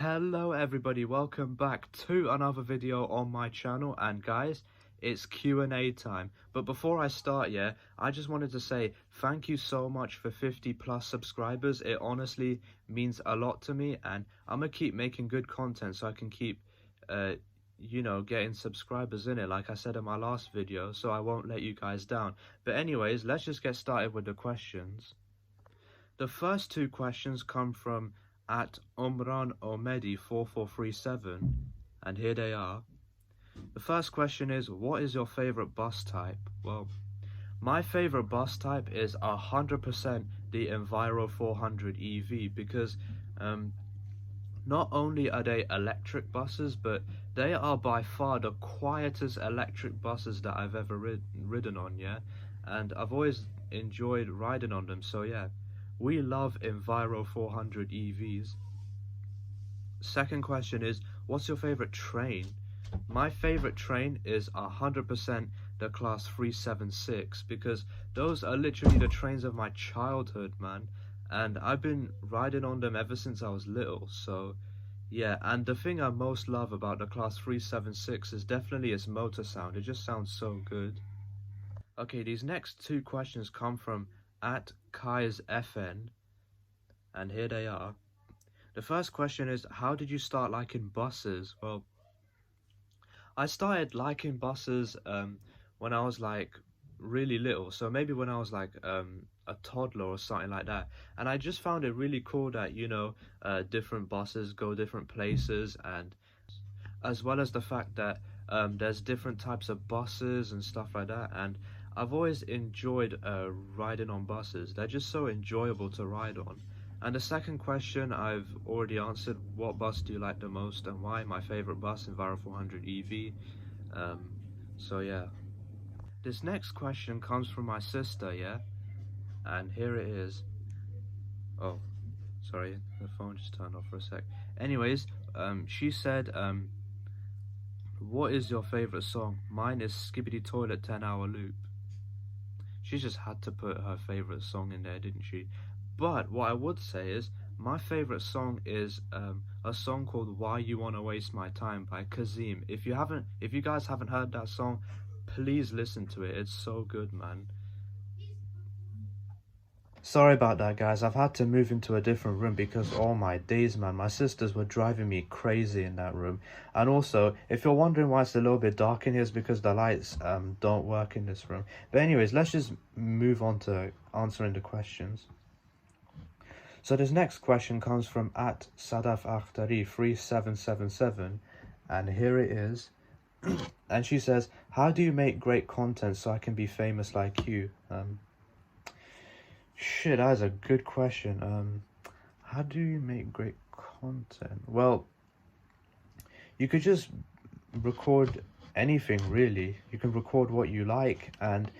Hello everybody, welcome back to another video on my channel. And guys, it's Q&A time. But before I start, I just wanted to say thank you so much for 50 plus subscribers. It honestly means a lot to me, and I'm gonna keep making good content so I can keep getting subscribers in it, like I said in my last video, so I won't let you guys down. But anyways, let's just get started with the questions. The first two questions come from at Umran Omedi 4437, and here they are. The first question is, what is your favorite bus type? Well, my favorite bus type is 100% the Enviro 400 EV, because not only are they electric buses, but they are by far the quietest electric buses that I've ever ridden on, and I've always enjoyed riding on them. So we love Enviro 400 EVs. Second question is, what's your favorite train? My favorite train is 100% the Class 376, because those are literally the trains of my childhood, man. And I've been riding on them ever since I was little. So and the thing I most love about the Class 376 is definitely its motor sound. It just sounds so good. Okay, these next two questions come from at Kai's FN, and here they are. The first question is, how did you start liking buses? Well, I started liking buses when I was like really little, so maybe when I was like a toddler or something like that. And I just found it really cool that different buses go different places, and as well as the fact that there's different types of buses and stuff like that. And I've always enjoyed riding on buses. They're just so enjoyable to ride on. And the second question I've already answered. What bus do you like the most and why? My favorite bus, Enviro 400 EV. This next question comes from my sister, and here it is. Oh, sorry, the phone just turned off for a sec. Anyways, she said, what is your favorite song? Mine is Skibidi Toilet 10-Hour Loop. She just had to put her favorite song in there, didn't she? But what I would say is, my favorite song is a song called Why You Wanna Waste My Time by Kazim. If you guys haven't heard that song, please listen to it. It's so good, man. Sorry about that, guys. I've had to move into a different room because, oh my days, man, my sisters were driving me crazy in that room. And also, if you're wondering why it's a little bit dark in here, it's because the lights don't work in this room. But anyways, let's just move on to answering the questions. So this next question comes from at Sadaf Akhtari 3777, and here it is. And she says, how do you make great content so I can be famous like you? Shit, that is a good question. How do you make great content? Well, you could just record anything, really. You can record what you like, and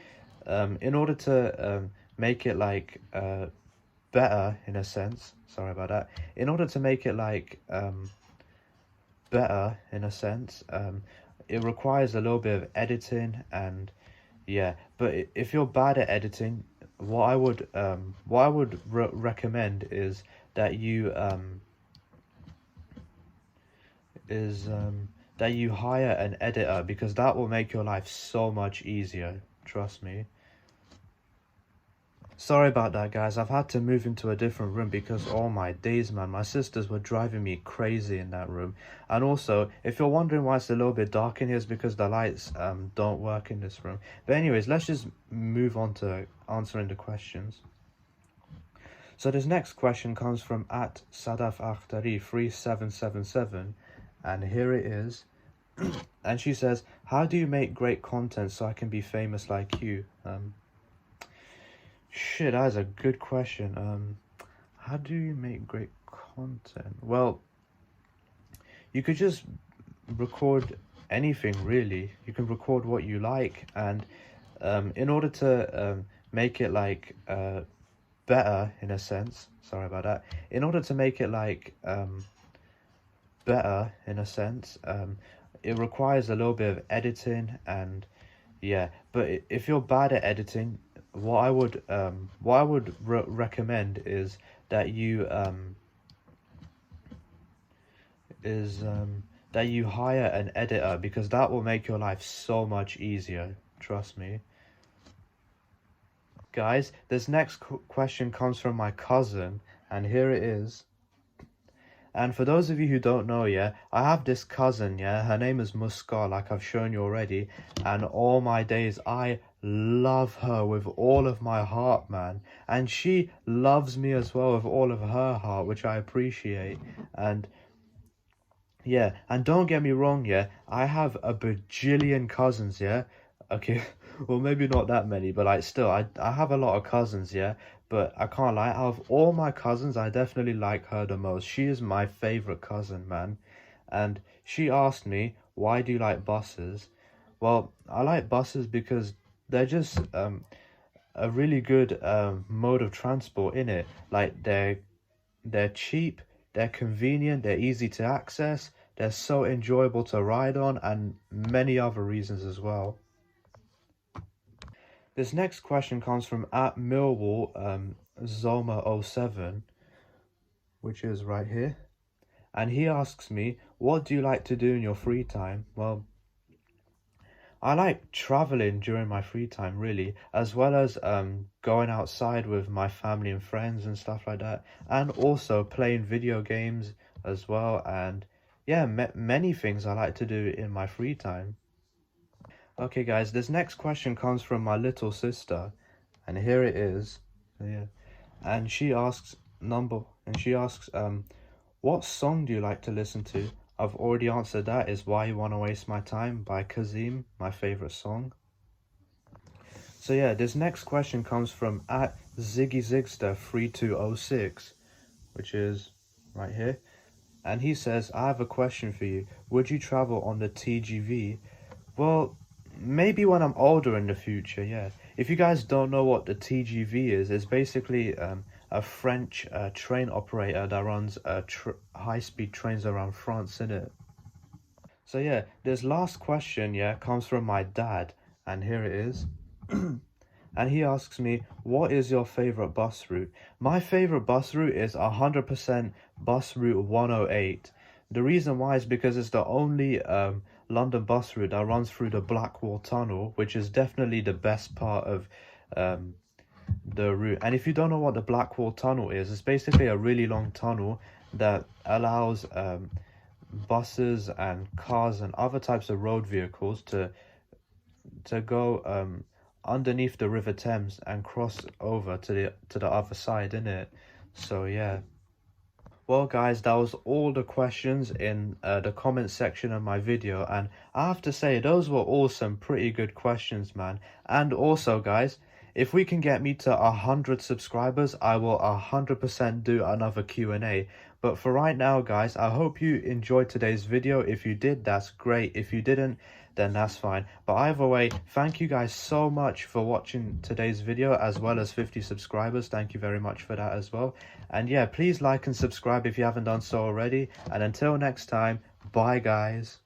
in order to make it like better in a sense, sorry about that, in order to make it like better in a sense, it requires a little bit of editing, and but if you're bad at editing, what I would recommend is that you hire an editor, because that will make your life so much easier, trust me. Sorry about that, guys. I've had to move into a different room because, oh my days, man, my sisters were driving me crazy in that room. And also, if you're wondering why it's a little bit dark in here, it's because the lights don't work in this room. But anyways, let's just move on to answering the questions. So this next question comes from at Sadaf Akhtari 3777, and here it is. And she says, how do you make great content so I can be famous like you? Shit, that is a good question. How do you make great content? Well, you could just record anything, really. You can record what you like, and in order to make it like better in a sense, sorry about that, in order to make it like better in a sense, it requires a little bit of editing, and but if you're bad at editing, what I would recommend is that you is that you hire an editor, because that will make your life so much easier. Trust me. Guys, this next question comes from my cousin, and here it is. And for those of you who don't know, yeah, I have this cousin, yeah, her name is Muska, like I've shown you already, and all my days, I love her with all of my heart, man, and she loves me as well with all of her heart, which I appreciate. And yeah, and don't get me wrong, yeah, I have a bajillion cousins, yeah, okay, well, maybe not that many, but like still, I have a lot of cousins, yeah, but I can't lie, out of all my cousins, I definitely like her the most. She is my favorite cousin, man. And she asked me, why do you like buses? Well, I like buses because they're just a really good mode of transport, in it. Like they're cheap, they're convenient, they're easy to access, they're so enjoyable to ride on, and many other reasons as well. This next question comes from at Millwall Zoma07, which is right here. And he asks me, what do you like to do in your free time? Well, I like traveling during my free time, really, as well as going outside with my family and friends and stuff like that, and also playing video games as well. And yeah, many things I like to do in my free time. Okay, guys, this next question comes from my little sister, and here it is. Yeah, and she asks what song do you like to listen to? I've already answered that. Is Why You Wanna Waste My Time by Kazim, my favorite song. So yeah, this next question comes from at ZiggyZigster3206, which is right here, and he says, I have a question for you. Would you travel on the TGV? Well, maybe when I'm older in the future, yeah. If you guys don't know what the TGV is, it's basically a French train operator that runs high-speed trains around France, innit? So yeah, this last question, yeah, comes from my dad, and here it is. And he asks me, what is your favorite bus route? My favorite bus route is 100% bus route 108. The reason why is because it's the only London bus route that runs through the Blackwall Tunnel, which is definitely the best part of the route. And if you don't know what the Blackwall Tunnel is, it's basically a really long tunnel that allows buses and cars and other types of road vehicles to go underneath the River Thames and cross over to the other side, innit? So yeah. Well guys, that was all the questions in the comment section of my video, and I have to say those were all some pretty good questions, man. And also guys, if we can get me to 100 subscribers, I will 100% do another Q&A. But for right now guys, I hope you enjoyed today's video. If you did, that's great. If you didn't, then that's fine. But either way, thank you guys so much for watching today's video, as well as 50 subscribers. Thank you very much for that as well. And yeah, please like and subscribe if you haven't done so already. And until next time, bye guys.